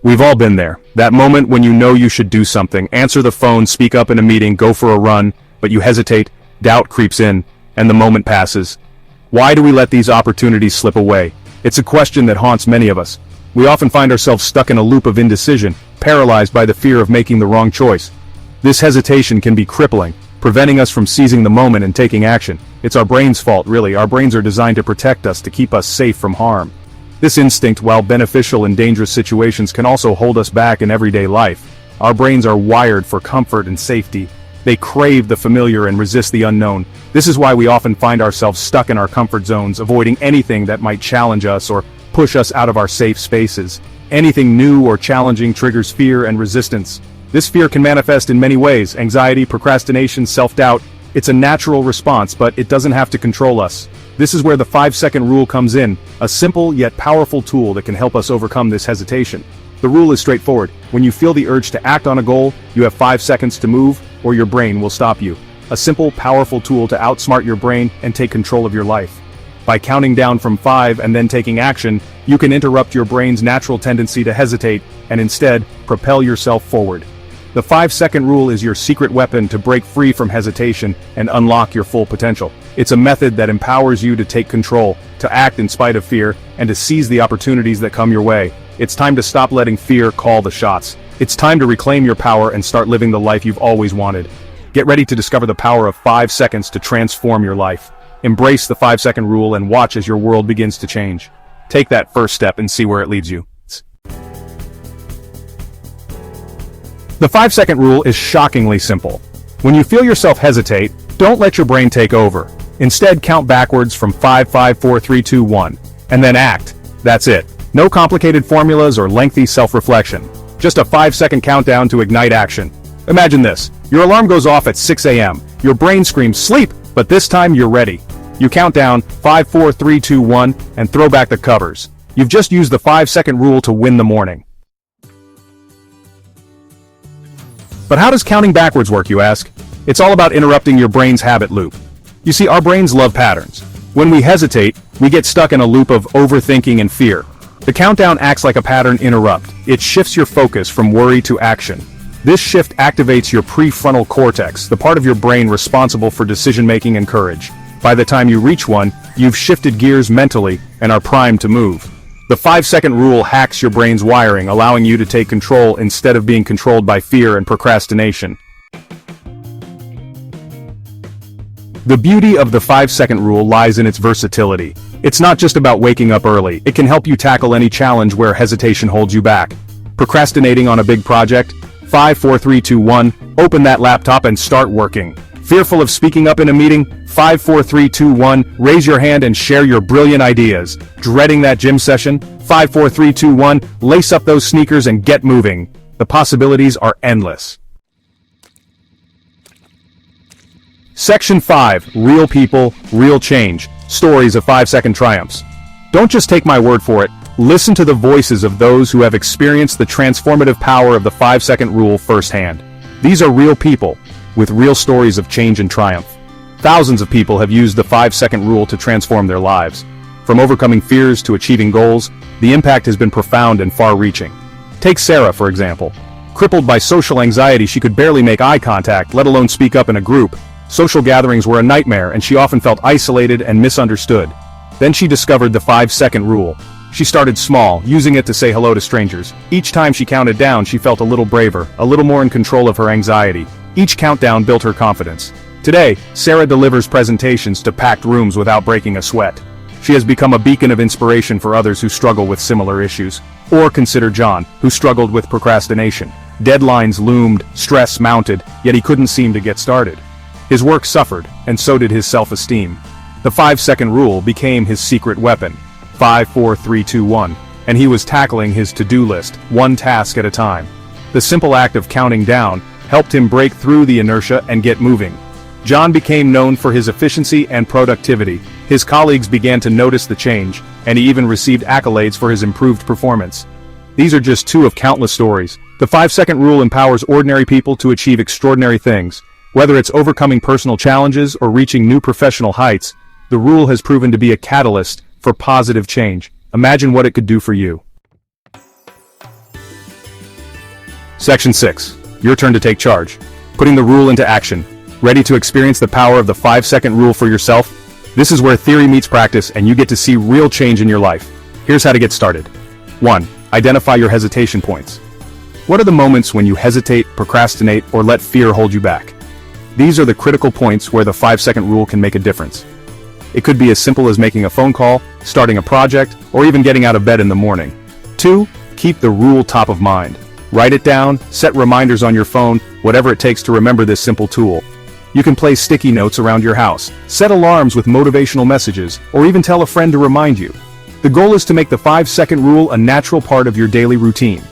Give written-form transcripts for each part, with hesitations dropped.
We've all been there. That moment when you know you should do something, answer the phone, speak up in a meeting, go for a run, but you hesitate, doubt creeps in, and the moment passes. Why do we let these opportunities slip away? It's a question that haunts many of us. We often find ourselves stuck in a loop of indecision, paralyzed by the fear of making the wrong choice. This hesitation can be crippling, preventing us from seizing the moment and taking action. It's our brain's fault, really. Our brains are designed to protect us, to keep us safe from harm. This instinct, while beneficial in dangerous situations, can also hold us back in everyday life. Our brains are wired for comfort and safety. They crave the familiar and resist the unknown. This is why we often find ourselves stuck in our comfort zones, avoiding anything that might challenge us or push us out of our safe spaces. Anything new or challenging triggers fear and resistance. This fear can manifest in many ways: anxiety, procrastination, self-doubt. It's a natural response, but it doesn't have to control us. This is where the 5-second rule comes in, a simple yet powerful tool that can help us overcome this hesitation. The rule is straightforward. When you feel the urge to act on a goal, you have 5 seconds to move, or your brain will stop you. A simple, powerful tool to outsmart your brain and take control of your life. By counting down from 5 and then taking action, you can interrupt your brain's natural tendency to hesitate and instead propel yourself forward. The 5-second rule is your secret weapon to break free from hesitation and unlock your full potential. It's a method that empowers you to take control, to act in spite of fear, and to seize the opportunities that come your way. It's time to stop letting fear call the shots. It's time to reclaim your power and start living the life you've always wanted. Get ready to discover the power of 5 seconds to transform your life. Embrace the 5-second rule and watch as your world begins to change. Take that first step and see where it leads you. The 5-second rule is shockingly simple. When you feel yourself hesitate, don't let your brain take over. Instead, count backwards from 5, 4, 3, 2, 1, and then act. That's it. No complicated formulas or lengthy self-reflection. Just a 5-second countdown to ignite action. Imagine this. Your alarm goes off at 6 a.m. Your brain screams, "Sleep!" But this time you're ready. You count down 5, 4, 3, 2, 1, and throw back the covers. You've just used the 5-second rule to win the morning. But how does counting backwards work, you ask? It's all about interrupting your brain's habit loop. You see, our brains love patterns. When we hesitate, we get stuck in a loop of overthinking and fear. The countdown acts like a pattern interrupt. It shifts your focus from worry to action. This shift activates your prefrontal cortex, the part of your brain responsible for decision-making and courage. By the time you reach one, you've shifted gears mentally and are primed to move. The 5-second rule hacks your brain's wiring, allowing you to take control instead of being controlled by fear and procrastination. The beauty of the 5-second rule lies in its versatility. It's not just about waking up early. It can help you tackle any challenge where hesitation holds you back. Procrastinating on a big project? 5, 4, 3, 2, 1, open that laptop and start working. Fearful of speaking up in a meeting? 5, 4, 3, 2, 1, raise your hand and share your brilliant ideas. Dreading that gym session? 5, 4, 3, 2, 1, lace up those sneakers and get moving. The possibilities are endless. Section 5, Real People, Real Change, Stories of 5-Second Triumphs. Don't just take my word for it. Listen to the voices of those who have experienced the transformative power of the 5-second rule firsthand. These are real people, with real stories of change and triumph. Thousands of people have used the 5-second rule to transform their lives. From overcoming fears to achieving goals, the impact has been profound and far-reaching. Take Sarah, for example. Crippled by social anxiety, she could barely make eye contact, let alone speak up in a group. Social gatherings were a nightmare, and she often felt isolated and misunderstood. Then she discovered the 5-second rule. She started small, using it to say hello to strangers. Each time she counted down, she felt a little braver, a little more in control of her anxiety. Each countdown built her confidence. Today, Sarah delivers presentations to packed rooms without breaking a sweat. She has become a beacon of inspiration for others who struggle with similar issues. Or consider John, who struggled with procrastination. Deadlines loomed, stress mounted, yet he couldn't seem to get started. His work suffered, and so did his self-esteem. The 5-second rule became his secret weapon. 5, 4, 3, 2, 1, and he was tackling his to-do list, one task at a time. The simple act of counting down helped him break through the inertia and get moving. John became known for his efficiency and productivity. His colleagues began to notice the change, and he even received accolades for his improved performance. These are just two of countless stories. The 5-second rule empowers ordinary people to achieve extraordinary things. Whether it's overcoming personal challenges or reaching new professional heights, the rule has proven to be a catalyst for positive change. Imagine what it could do for you. Section 6. Your turn to take charge. Putting the rule into action. Ready to experience the power of the 5-second rule for yourself? This is where theory meets practice and you get to see real change in your life. Here's how to get started. 1. Identify your hesitation points. What are the moments when you hesitate, procrastinate, or let fear hold you back? These are the critical points where the 5-second rule can make a difference. It could be as simple as making a phone call, starting a project, or even getting out of bed in the morning. 2. Keep the rule top of mind. Write it down, set reminders on your phone, whatever it takes to remember this simple tool. You can place sticky notes around your house, set alarms with motivational messages, or even tell a friend to remind you. The goal is to make the 5-second rule a natural part of your daily routine.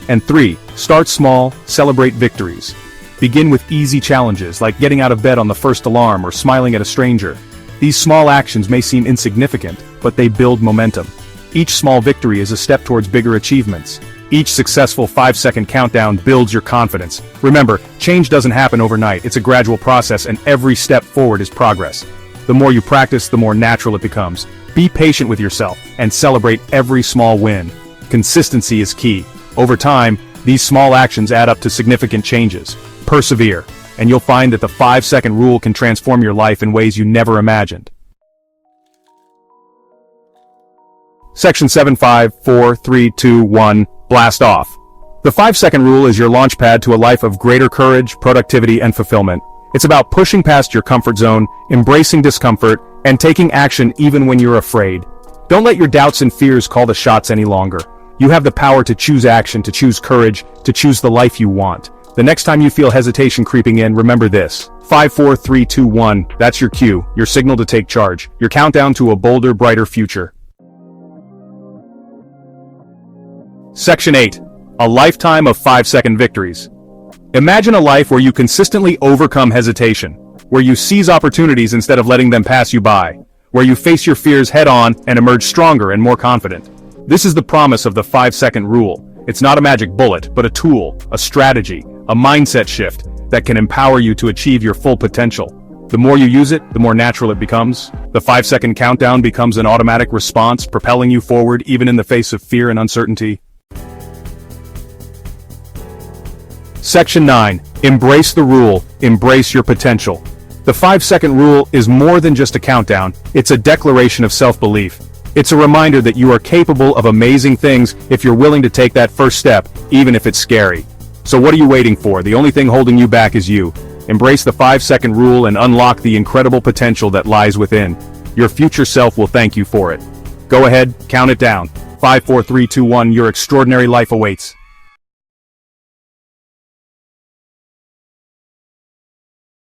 And 3. Start small, celebrate victories. Begin with easy challenges like getting out of bed on the first alarm or smiling at a stranger. These small actions may seem insignificant, but they build momentum. Each small victory is a step towards bigger achievements. Each successful 5-second countdown builds your confidence. Remember, change doesn't happen overnight, it's a gradual process and every step forward is progress. The more you practice, the more natural it becomes. Be patient with yourself and celebrate every small win. Consistency is key. Over time, these small actions add up to significant changes. Persevere, and you'll find that the 5-second rule can transform your life in ways you never imagined. Section 7. 5, 4, 3, 2, 1. Blast off. The 5-second rule is your launchpad to a life of greater courage, productivity, and fulfillment. It's about pushing past your comfort zone, embracing discomfort, and taking action even when you're afraid. Don't let your doubts and fears call the shots any longer. You have the power to choose action, to choose courage, to choose the life you want. The next time you feel hesitation creeping in, remember this. 5, 4, 3, 2, 1. That's your cue, your signal to take charge, your countdown to a bolder, brighter future. Section 8. A lifetime of 5-second victories. Imagine a life where you consistently overcome hesitation, where you seize opportunities instead of letting them pass you by, where you face your fears head-on and emerge stronger and more confident. This is the promise of the 5-second rule. It's not a magic bullet, but a tool, a strategy, a mindset shift that can empower you to achieve your full potential. The more you use it, the more natural it becomes. The 5-second countdown becomes an automatic response, propelling you forward even in the face of fear and uncertainty. Section 9. Embrace the rule, embrace your potential. The 5-second rule is more than just a countdown, it's a declaration of self-belief. It's a reminder that you are capable of amazing things if you're willing to take that first step, even if it's scary. So what are you waiting for? The only thing holding you back is you. Embrace the 5-second rule and unlock the incredible potential that lies within. Your future self will thank you for it. Go ahead, count it down. 5, 4, 3, 2, 1, your extraordinary life awaits.